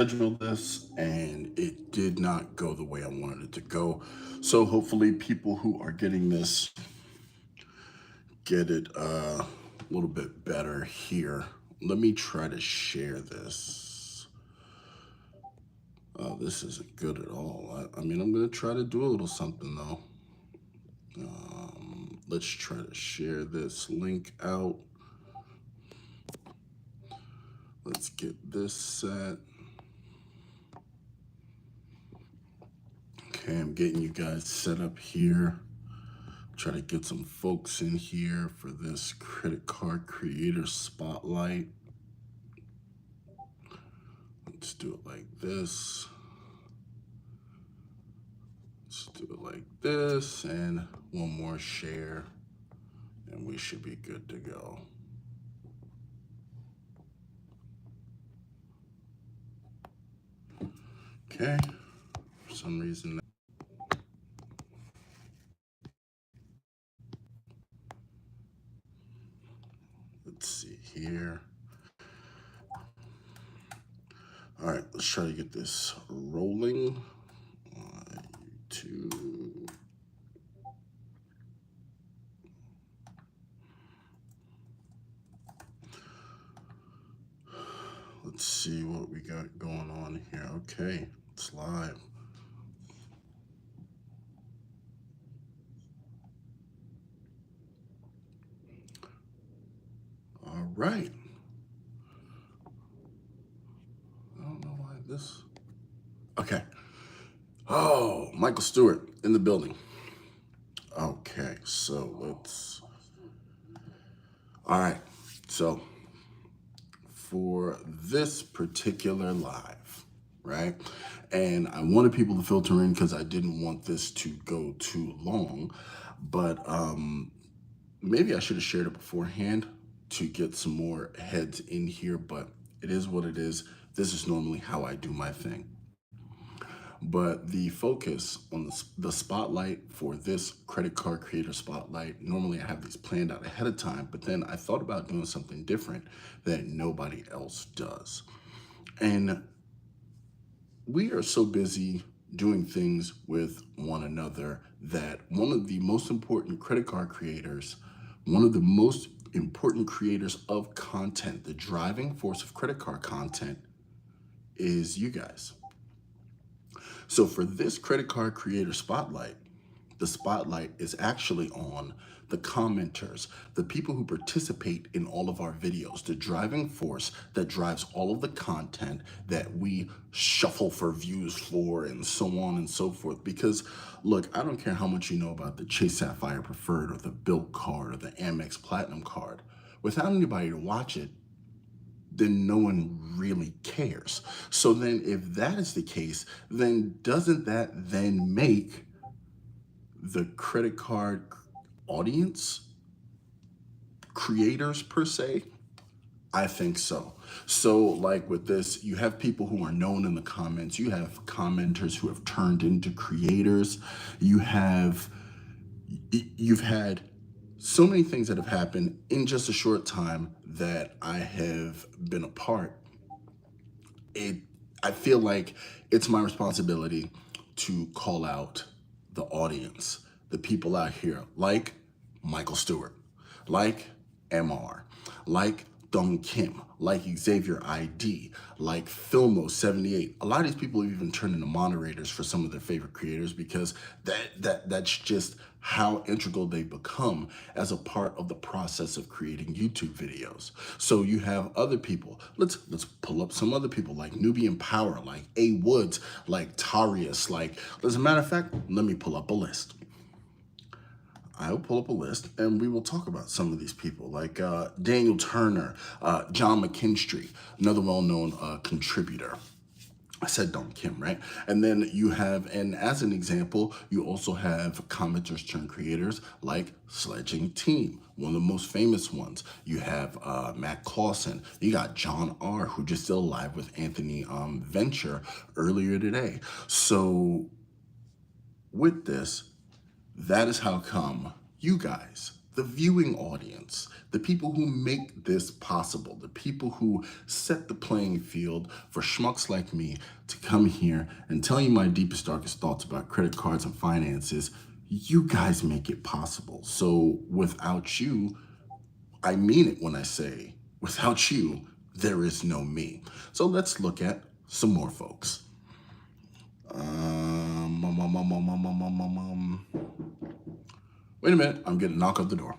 scheduled this and it did not go the way I wanted it to go. So hopefully people who are getting this get it a little bit better here. Let me try to share this. This isn't good at all. I mean, I'm going to try to do a little something though. Let's try to share this link out. Let's get this set. Okay, I'm getting you guys set up here. Try to get some folks in here for this credit card creator spotlight. Let's do it like this. Let's do it like this, and one more share, and we should be good to go. Okay, for some reason. Let's see here. All right, let's try to get this rolling. YouTube. Let's see what we got going on here. Okay, it's live. All right. I don't know why this. Okay. Oh, Michael Stewart in the building. Okay, so let's. All right, so for this particular live, right? And I wanted people to filter in because I didn't want this to go too long, but maybe I should have shared it beforehand to get some more heads in here, but it is what it is. This is normally how I do my thing. But the focus on the spotlight for this credit card creator spotlight, normally I have these planned out ahead of time, but then I thought about doing something different that nobody else does. And we are so busy doing things with one another that one of the most important credit card creators, one of the most important creators of content, the driving force of credit card content is you guys. So for this credit card creator spotlight, the spotlight is actually on the commenters, the people who participate in all of our videos, the driving force that drives all of the content that we shuffle for views for and so on and so forth. Because look, I don't care how much you know about the Chase Sapphire Preferred or the Bilt card or the Amex Platinum card. Without anybody to watch it, then no one really cares. So then if that is the case, then doesn't that then make the credit card audience creators per se? I think so. So like with this, you have people who are known in the comments, you have commenters who have turned into creators, you've had so many things that have happened in just a short time that I have been a part. It I feel like it's my responsibility to call out the audience, the people out here like Michael Stewart, like MR, like Dong Kim, like Xavier ID, like Filmo78. A lot of these people have even turned into moderators for some of their favorite creators because that's just how integral they become as a part of the process of creating YouTube videos. So you have other people. Let's pull up some other people like Nubian Power, like A Woods, like Tarius, like as a matter of fact, let me pull up a list. I will pull up a list and we will talk about some of these people like Daniel Turner, John McKinstry, another well-known contributor. I said Don Kim, right? And then you have, and as an example, you also have commenters turned creators like Sledging Team, one of the most famous ones. You have Matt Clausen. You got John R., who just did a live with Anthony Venture earlier today. So with this, that is how come you guys the viewing audience, the people who make this possible, the people who set the playing field for schmucks like me to come here and tell you my deepest, darkest thoughts about credit cards and finances. You guys make it possible. So without you, I mean it when I say, without you, there is no me. So let's look at some more folks. Wait a minute, I'm getting a knock at the door.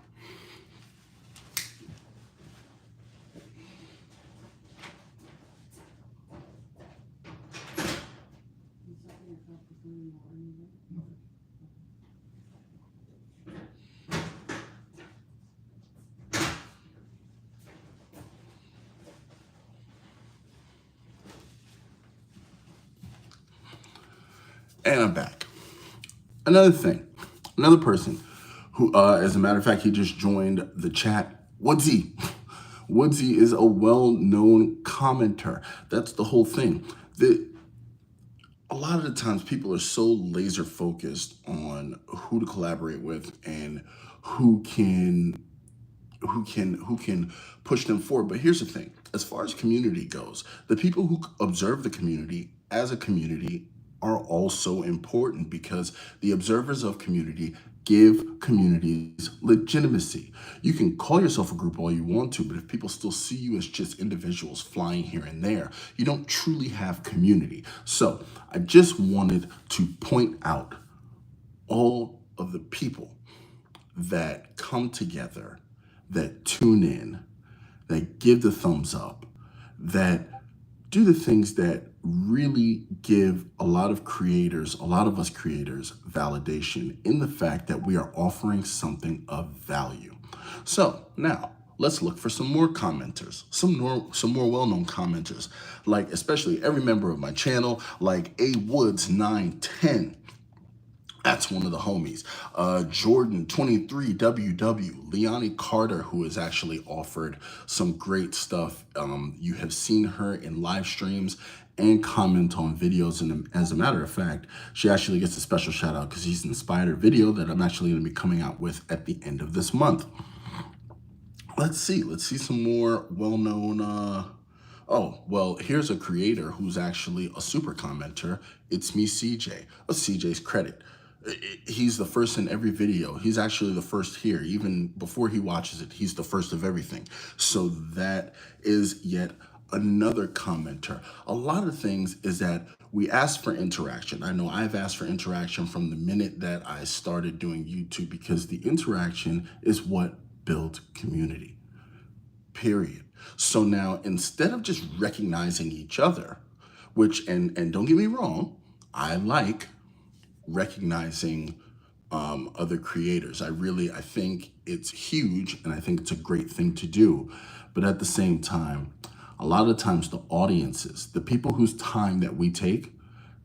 And I'm back. Another thing, another person who, as a matter of fact, he just joined the chat, Woodsy. Woodsy is a well-known commenter. That's the whole thing. A lot of the times people are so laser focused on who to collaborate with and who can push them forward. But here's the thing, as far as community goes, the people who observe the community as a community are also important, because the observers of community give communities legitimacy. You can call yourself a group all you want to, but if people still see you as just individuals flying here and there, you don't truly have community. So I just wanted to point out all of the people that come together, that tune in, that give the thumbs up, that do the things that really give a lot of us creators, validation in the fact that we are offering something of value. So now let's look for some more commenters, some more well-known commenters, like especially every member of my channel, like A Woods 910. That's one of the homies. Jordan 23WW, Leonie Carter, who has actually offered some great stuff. You have seen her in live streams and comment on videos. And as a matter of fact, she actually gets a special shout out because she's inspired a video that I'm actually going to be coming out with at the end of this month. Let's see some more well-known, oh, well, here's a creator who's actually a super commenter. It's me, CJ, of CJ's Credit. He's the first in every video. He's actually the first here. Even before he watches it, he's the first of everything. So that is yet another commenter. A lot of things is that we ask for interaction. I know I've asked for interaction from the minute that I started doing YouTube, because the interaction is what builds community, period. So now, instead of just recognizing each other, which, and don't get me wrong, I like recognizing other creators. I think it's huge, and I think it's a great thing to do. But at the same time, a lot of times the audiences, the people whose time that we take,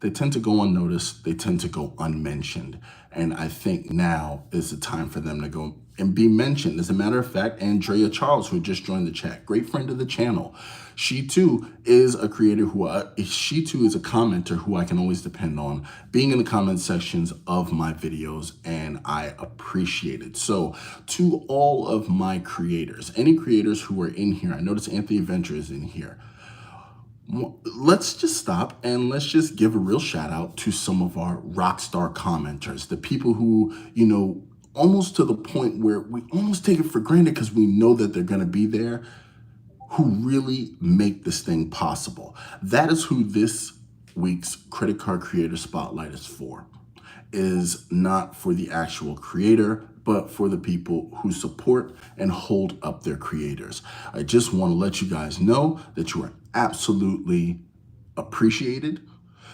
they tend to go unnoticed, they tend to go unmentioned. And I think now is the time for them to go and be mentioned. As a matter of fact, Andrea Charles, who just joined the chat, great friend of the channel, she too is a creator she too is a commenter who I can always depend on, being in the comment sections of my videos, and I appreciate it. So to all of my creators, any creators who are in here, I notice Anthony Venture is in here. Let's just stop and let's just give a real shout out to some of our rock star commenters, the people who, almost to the point where we almost take it for granted because we know that they're going to be there, who really make this thing possible. That is who this week's Credit Card Creator Spotlight is for. Is not for the actual creator, but for the people who support and hold up their creators. I just want to let you guys know that you are absolutely appreciated.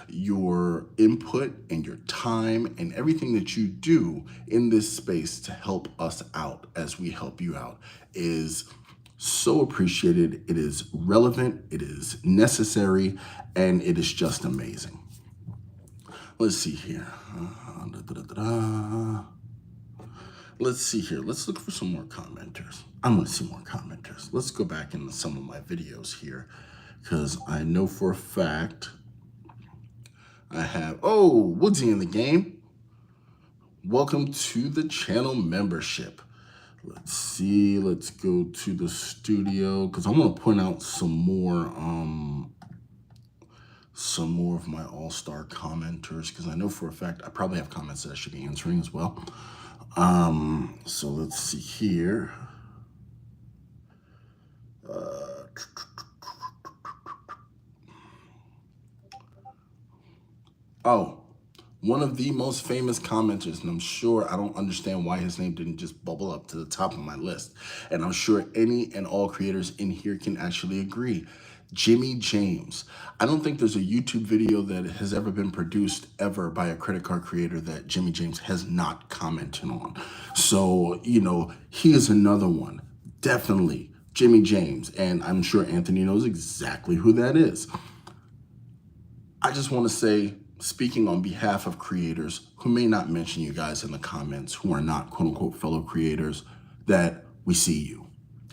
Your input and your time and everything that you do in this space to help us out as we help you out is so appreciated. It is relevant, it is necessary, and it is just amazing. Let's see here. Let's see here. Let's look for some more commenters. I'm going to see more commenters. Let's go back into some of my videos here, because I know for a fact I have, Woodsy in the game. Welcome to the channel membership. Let's see. Let's go to the studio because I want to point out some more of my all-star commenters because I know for a fact I probably have comments that I should be answering as well. So let's see here. Oh, one of the most famous commenters, and I'm sure I don't understand why his name didn't just bubble up to the top of my list. And I'm sure any and all creators in here can actually agree. Jimmy James. I don't think there's a YouTube video that has ever been produced ever by a credit card creator that Jimmy James has not commented on. So, he is another one. Definitely Jimmy James. And I'm sure Anthony knows exactly who that is. I just want to say, speaking on behalf of creators who may not mention you guys in the comments, who are not quote unquote fellow creators, that we see you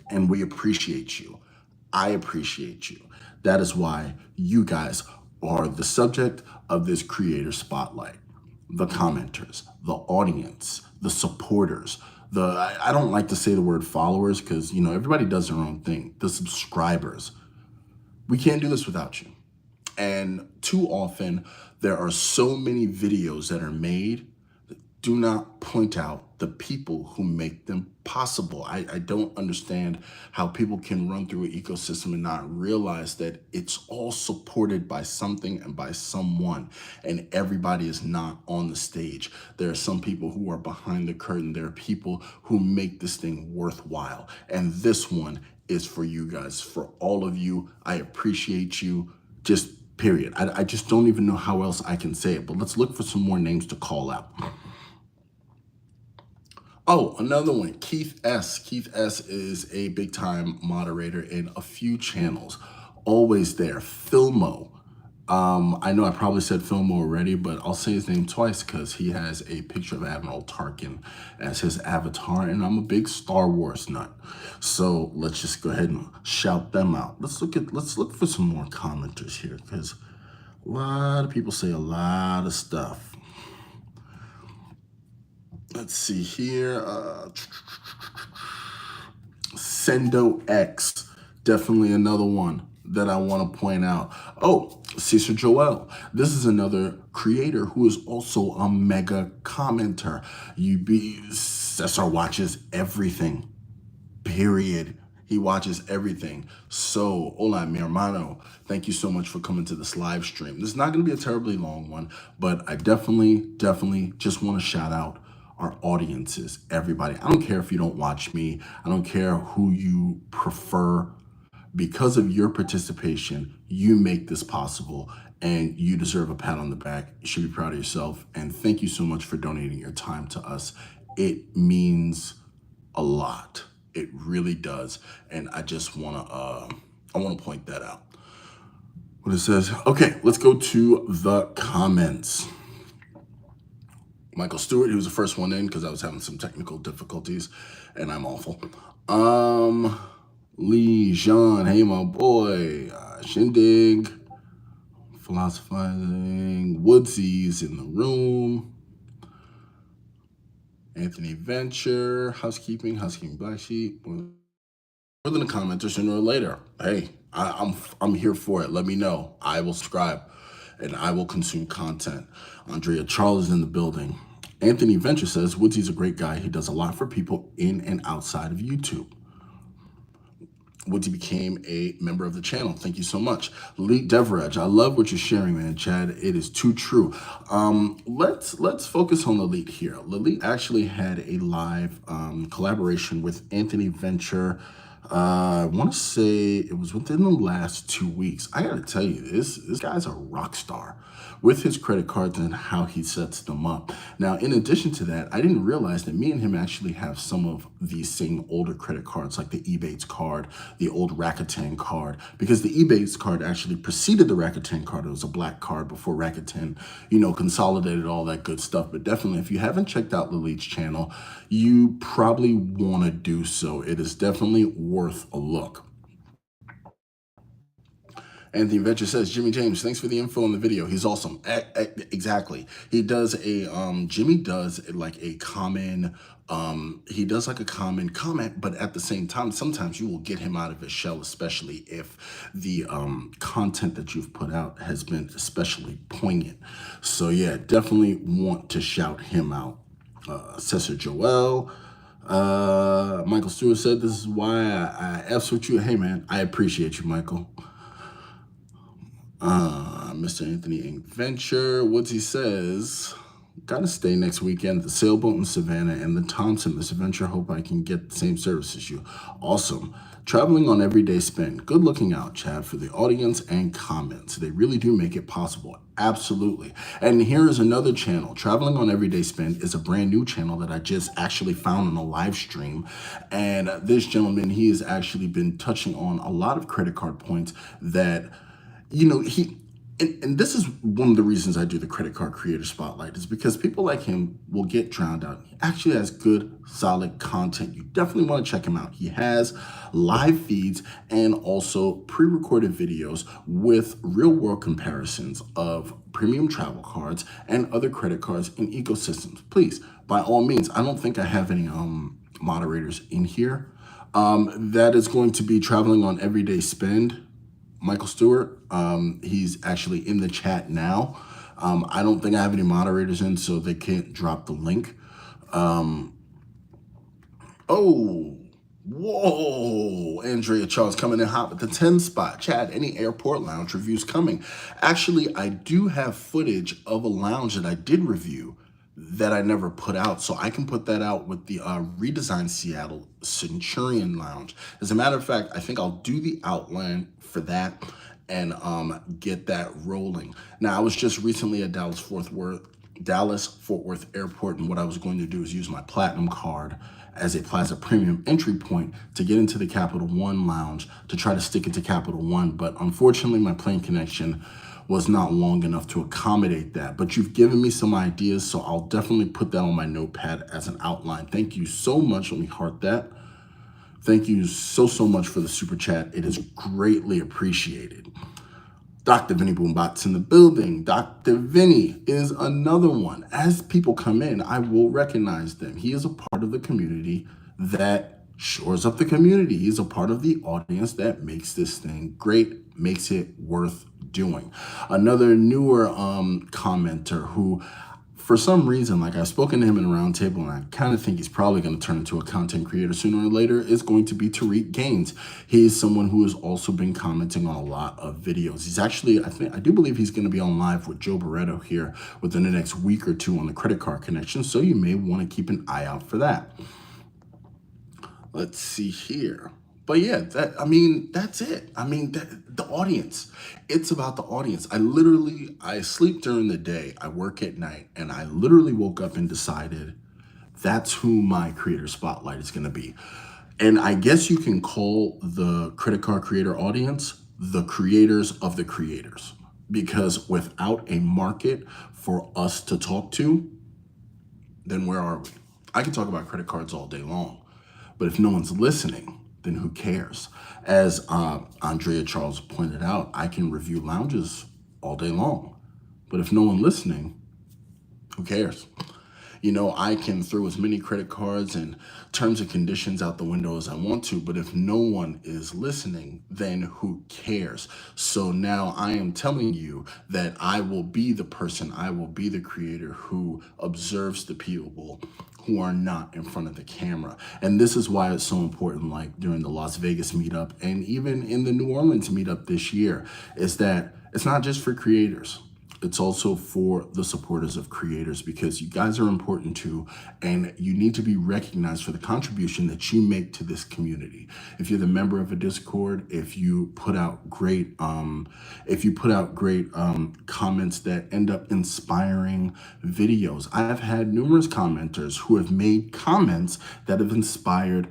and we appreciate you. I appreciate you. That is why you guys are the subject of this creator spotlight. The commenters, the audience, the supporters, I don't like to say the word followers because, everybody does their own thing. The subscribers. We can't do this without you. And too often, there are so many videos that are made that do not point out the people who make them possible. I don't understand how people can run through an ecosystem and not realize that it's all supported by something and by someone, and everybody is not on the stage. There are some people who are behind the curtain. There are people who make this thing worthwhile. And this one is for you guys, for all of you. I appreciate you. Just period. I just don't even know how else I can say it, but let's look for some more names to call out. Oh, another one, Keith S. Keith S is a big time moderator in a few channels, always there. Filmo. I know I probably said Filmo already, but I'll say his name twice because he has a picture of Admiral Tarkin as his avatar, and I'm a big Star Wars nut. So let's just go ahead and shout them out. Let's look for some more commenters here because a lot of people say a lot of stuff. Let's see here. Sendo X, definitely another one that I want to point out. Oh, Cesar Joel. This is another creator who is also a mega commenter. Cesar watches everything, period. He watches everything. So, hola, mi hermano. Thank you so much for coming to this live stream. This is not going to be a terribly long one, but I definitely just want to shout out our audiences, everybody. I don't care if you don't watch me. I don't care who you prefer. Because of your participation, you make this possible, and you deserve a pat on the back. You should be proud of yourself. And thank you so much for donating your time to us. It means a lot. It really does. And I just want to point that out. What it says. Okay, let's go to the comments. Michael Stewart, he was the first one in because I was having some technical difficulties and I'm awful. Lee, Jean, hey my boy, Shindig, philosophizing, Woodsy's in the room. Anthony Venture, housekeeping Black Sheep. More than a commenter sooner or later. Hey, I'm here for it. Let me know. I will subscribe and I will consume content. Andrea Charles is in the building. Anthony Venture says, Woodsy's a great guy. He does a lot for people in and outside of YouTube. Woodsy became a member of the channel. Thank you so much. Lee Deveredge, I love what you're sharing, man, Chad. It is too true. Let's focus on Lalit here. Lalit actually had a live collaboration with Anthony Venture. I want to say it was within the last 2 weeks. I got to tell you, this guy's a rock star with his credit cards and how he sets them up. Now, in addition to that, I didn't realize that me and him actually have some of these same older credit cards, like the Ebates card, the old Rakuten card, because the Ebates card actually preceded the Rakuten card. It was a black card before Rakuten, consolidated all that good stuff. But definitely, if you haven't checked out Lalit's channel, you probably want to do so. It is definitely worth a look. Anthony Venture says, Jimmy James, thanks for the info in the video. He's awesome. Exactly. He does Jimmy does like a common, he does like a common comment, but at the same time, sometimes you will get him out of his shell, especially if the content that you've put out has been especially poignant. So yeah, definitely want to shout him out. Cesar Joel, Michael Stewart said, this is why I F's with you. Hey man, I appreciate you, Michael. Mr. Anthony Venture, Woodsy says, gotta stay next weekend. The Sailboat in Savannah and the Thompson, Mr. Venture, hope I can get the same service as you. Awesome. Traveling on Everyday Spin. Good looking out, Chad, for the audience and comments. They really do make it possible. Absolutely. And here is another channel. Traveling on Everyday Spin is a brand new channel that I just actually found on a live stream. And this gentleman, he has actually been touching on a lot of credit card points that, you know, and this is one of the reasons I do the Credit Card Creator Spotlight, is because people like him will get drowned out. He actually has good, solid content. You definitely want to check him out. He has live feeds and also pre-recorded videos with real-world comparisons of premium travel cards and other credit cards and ecosystems. Please, by all means, I don't think I have any moderators in here. That is going to be Traveling on Everyday Spend. Michael Stewart, he's actually in the chat now. I don't think I have any moderators in, so they can't drop the link. Oh, whoa, Andrea Charles coming in hot with the 10 spot. Chad, any airport lounge reviews coming? Actually, I do have footage of a lounge that I did review that I never put out, so I can put that out with the redesigned Seattle Centurion Lounge. As a matter of fact, I think I'll do the outline for that and get that rolling. Now, I was just recently at Dallas-Fort Worth Airport, and what I was going to do is use my Platinum card as a Plaza Premium entry point to get into the Capital One Lounge to try to stick it to Capital One, but unfortunately, my plane connection was not long enough to accommodate that. But you've given me some ideas, so I'll definitely put that on my notepad as an outline. Thank you so much. Let me heart that. Thank you so much for the super chat. It is greatly appreciated. Dr. Vinny Boombot's in the building. Dr. Vinny is another one. As people come in, I will recognize them. He is a part of the community that shores up the community. He's a part of the audience that makes this thing great, makes it worth doing. Another newer commenter who, for some reason, like I've spoken to him in a roundtable, and I kind of think he's probably going to turn into a content creator sooner or later, is going to be Tariq Gaines. He's someone who has also been commenting on a lot of videos. He's actually, I do believe he's going to be on live with Joe Barreto here within the next week or two on the Credit Card Connection, so you may want to keep an eye out for that. Let's see here. But yeah, that's it. The audience. It's about the audience. I sleep during the day, I work at night, and I literally woke up and decided that's who my creator spotlight is going to be. And I guess you can call the credit card creator audience the creators of the creators, because without a market for us to talk to, then where are we? I can talk about credit cards all day long, but if no one's listening, then who cares? As Andrea Charles pointed out, I can review lounges all day long, but if no one listening, who cares? You know, I can throw as many credit cards and terms and conditions out the window as I want to, but if no one is listening, then who cares? So now I am telling you that I will be the person, I will be the creator who observes the people who are not in front of the camera. And this is why it's so important, like during the Las Vegas meetup and even in the New Orleans meetup this year, is that it's not just for creators. It's also for the supporters of creators, because you guys are important too, and you need to be recognized for the contribution that you make to this community. If you're the member of a Discord, if you put out great, comments that end up inspiring videos. I've had numerous commenters who have made comments that have inspired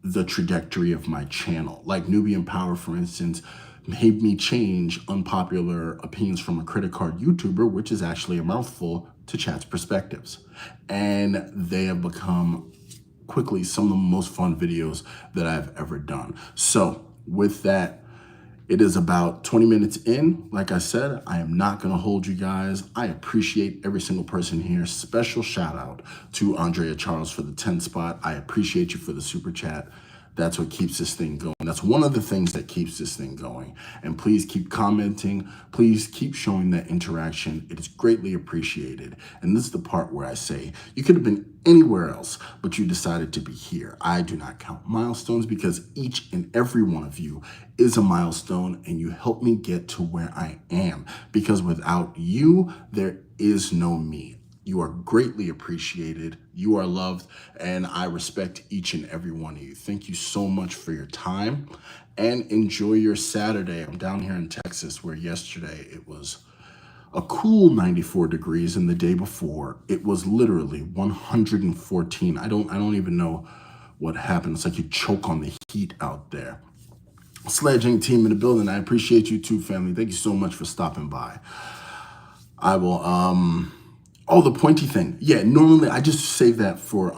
the trajectory of my channel. Like Nubian Power, for instance, made me change unpopular opinions from a credit card YouTuber, which is actually a mouthful, to Chat's Perspectives. And they have become quickly some of the most fun videos that I've ever done. So with that, It is about 20 minutes in. Like I said, I am not going to hold you guys. I appreciate every single person here. Special shout out to Andrea Charles for the 10 spot. I appreciate you for the super chat. That's what keeps this thing going. That's one of the things that keeps this thing going. And please keep commenting. Please keep showing that interaction. It is greatly appreciated. And this is the part where I say, you could have been anywhere else, but you decided to be here. I do not count milestones because each and every one of you is a milestone, and you help me get to where I am. Because without you, there is no me. You are greatly appreciated. You are loved, and I respect each and every one of you. Thank you so much for your time, and enjoy your Saturday. I'm down here in Texas, where yesterday it was a cool 94 degrees, and the day before it was literally 114. I don't even know what happened. It's like you choke on the heat out there. Sledging team in the building. I appreciate you too, family. Thank you so much for stopping by. I will oh, the pointy thing. Yeah, normally I just save that for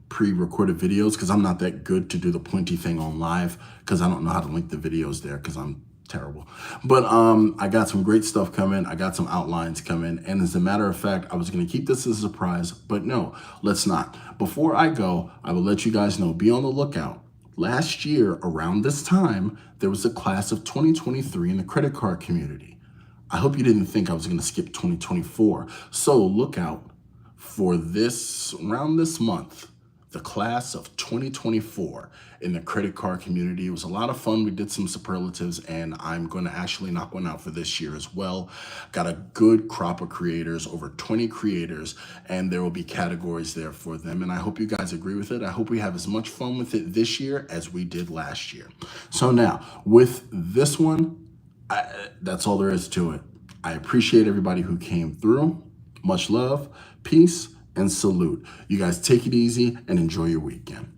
pre-recorded videos because I'm not that good to do the pointy thing on live because I don't know how to link the videos there because I'm terrible. But I got some great stuff coming. I got some outlines coming. And as a matter of fact, I was going to keep this as a surprise, but no, let's not. Before I go, I will let you guys know, be on the lookout. Last year, around this time, there was a class of 2023 in the credit card community. I hope you didn't think I was going to skip 2024. So look out for this, around this month, the class of 2024 in the credit card community. It was a lot of fun. We did some superlatives, and I'm going to actually knock one out for this year as well. Got a good crop of creators, over 20 creators, and there will be categories there for them. And I hope you guys agree with it. I hope we have as much fun with it this year as we did last year. So now, with this one, that's all there is to it. I appreciate everybody who came through. Much love, peace, and salute. You guys take it easy and enjoy your weekend.